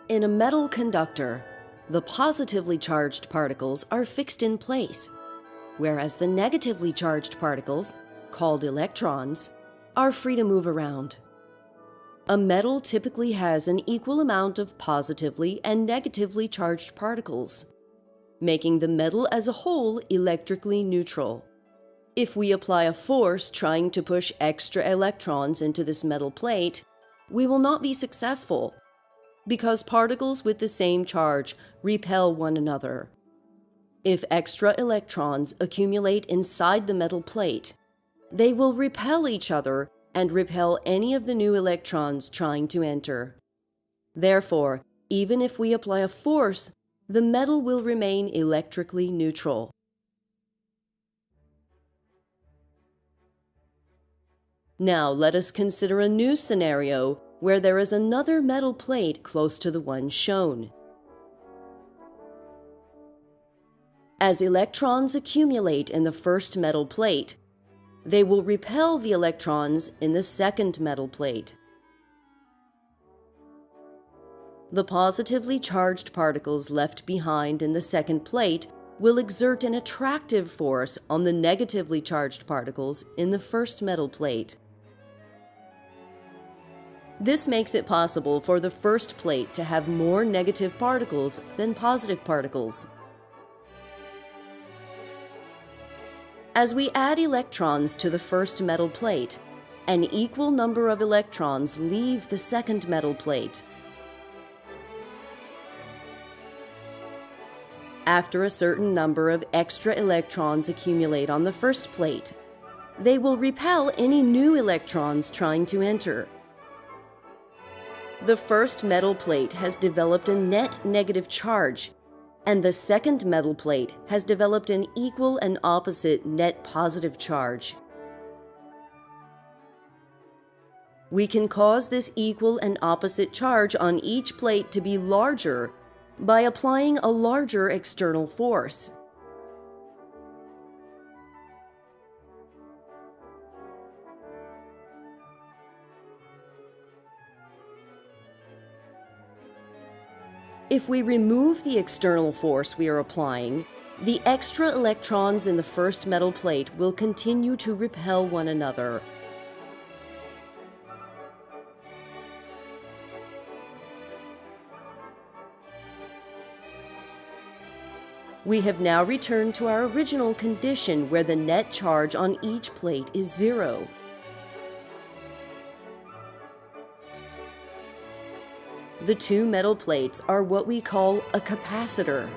In a metal conductor, the positively charged particles are fixed in place, whereas the negatively charged particles, called electrons, are free to move around. A metal typically has an equal amount of positively and negatively charged particles, making the metal as a whole electrically neutral. If we apply a force trying to push extra electrons into this metal plate, we will not be successful, because particles with the same charge repel one another. If extra electrons accumulate inside the metal plate, they will repel each other and repel any of the new electrons trying to enter. Therefore, even if we apply a force, the metal will remain electrically neutral. Now let us consider a new scenario where there is another metal plate close to the one shown. As electrons accumulate in the first metal plate, they will repel the electrons in the second metal plate. The positively charged particles left behind in the second plate will exert an attractive force on the negatively charged particles in the first metal plate. This makes it possible for the first plate to have more negative particles than positive particles. As we add electrons to the first metal plate, an equal number of electrons leave the second metal plate. After a certain number of extra electrons accumulate on the first plate, they will repel any new electrons trying to enter. The first metal plate has developed a net negative charge, and the second metal plate has developed an equal and opposite net positive charge. We can cause this equal and opposite charge on each plate to be larger by applying a larger external force. If we remove the external force we are applying, the extra electrons in the first metal plate will continue to repel one another. We have now returned to our original condition where the net charge on each plate is 0. The two metal plates are what we call a capacitor.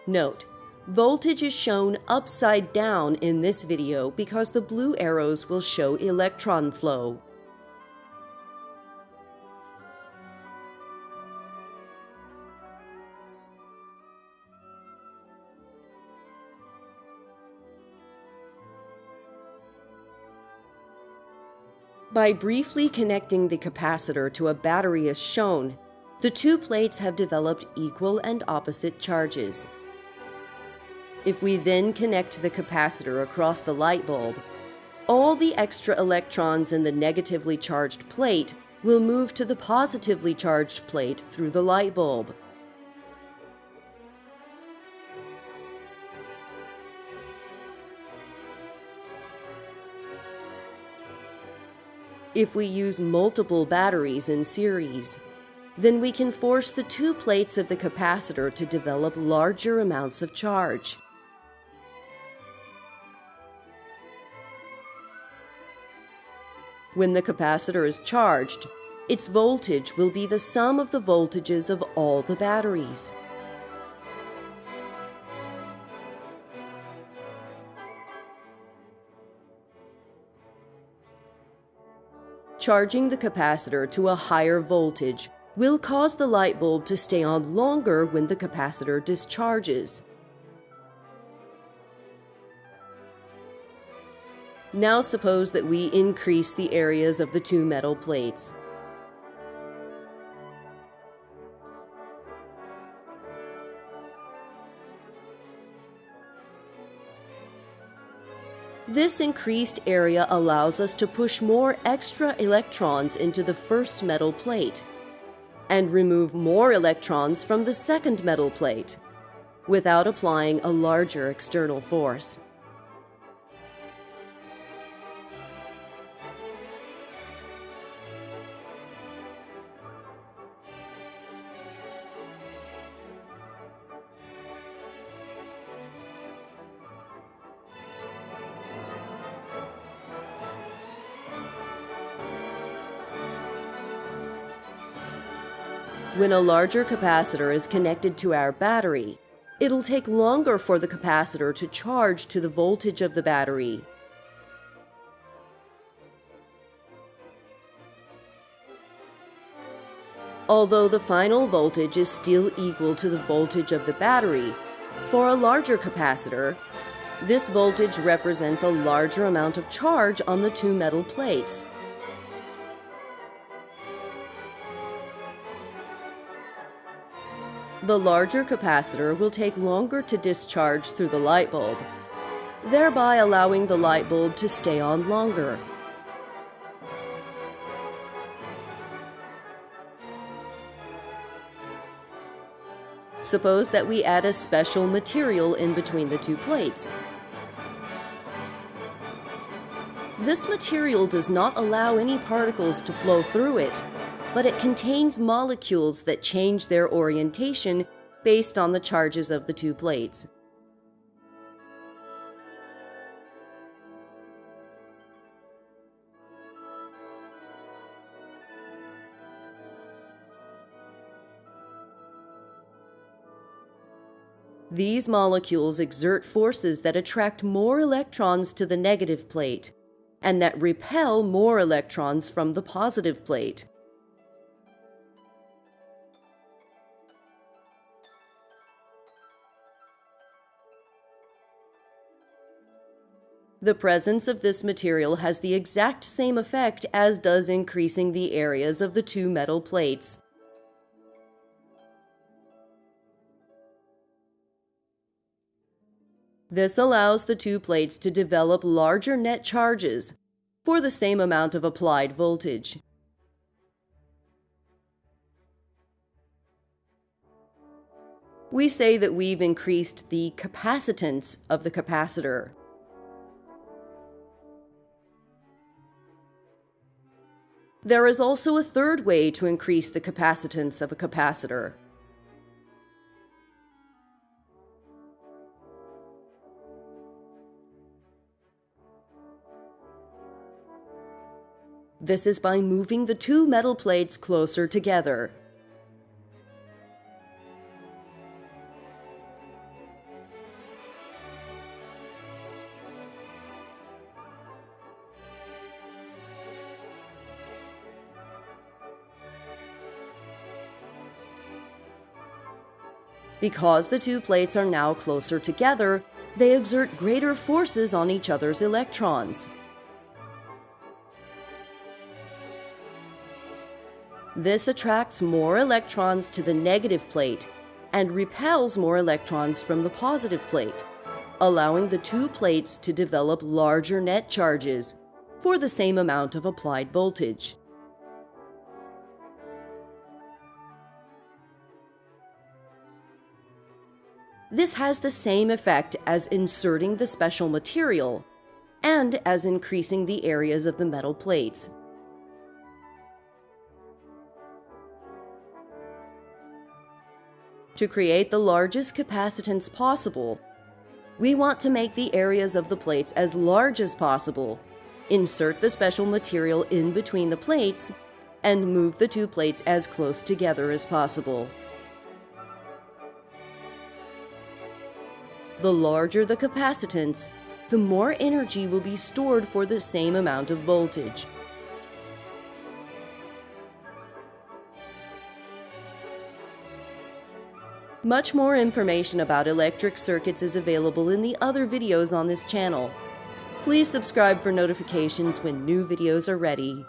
Note, voltage is shown upside down in this video because the blue arrows will show electron flow. By briefly connecting the capacitor to a battery as shown, the two plates have developed equal and opposite charges. If we then connect the capacitor across the light bulb, all the extra electrons in the negatively charged plate will move to the positively charged plate through the light bulb. If we use multiple batteries in series, then we can force the two plates of the capacitor to develop larger amounts of charge. When the capacitor is charged, its voltage will be the sum of the voltages of all the batteries. Charging the capacitor to a higher voltage will cause the light bulb to stay on longer when the capacitor discharges. Now suppose that we increase the areas of the two metal plates. This increased area allows us to push more extra electrons into the first metal plate and remove more electrons from the second metal plate without applying a larger external force. When a larger capacitor is connected to our battery, it'll take longer for the capacitor to charge to the voltage of the battery. Although the final voltage is still equal to the voltage of the battery, for a larger capacitor, this voltage represents a larger amount of charge on the two metal plates. The larger capacitor will take longer to discharge through the light bulb, thereby allowing the light bulb to stay on longer. Suppose that we add a special material in between the two plates. This material does not allow any particles to flow through it, but it contains molecules that change their orientation based on the charges of the two plates. These molecules exert forces that attract more electrons to the negative plate and that repel more electrons from the positive plate. The presence of this material has the exact same effect as does increasing the areas of the two metal plates. This allows the two plates to develop larger net charges for the same amount of applied voltage. We say that we've increased the capacitance of the capacitor. There is also a third way to increase the capacitance of a capacitor. This is by moving the two metal plates closer together. Because the two plates are now closer together, they exert greater forces on each other's electrons. This attracts more electrons to the negative plate and repels more electrons from the positive plate, allowing the two plates to develop larger net charges for the same amount of applied voltage. This has the same effect as inserting the special material and as increasing the areas of the metal plates. To create the largest capacitance possible, we want to make the areas of the plates as large as possible, insert the special material in between the plates, and move the two plates as close together as possible. The larger the capacitance, the more energy will be stored for the same amount of voltage. Much more information about electric circuits is available in the other videos on this channel. Please subscribe for notifications when new videos are ready.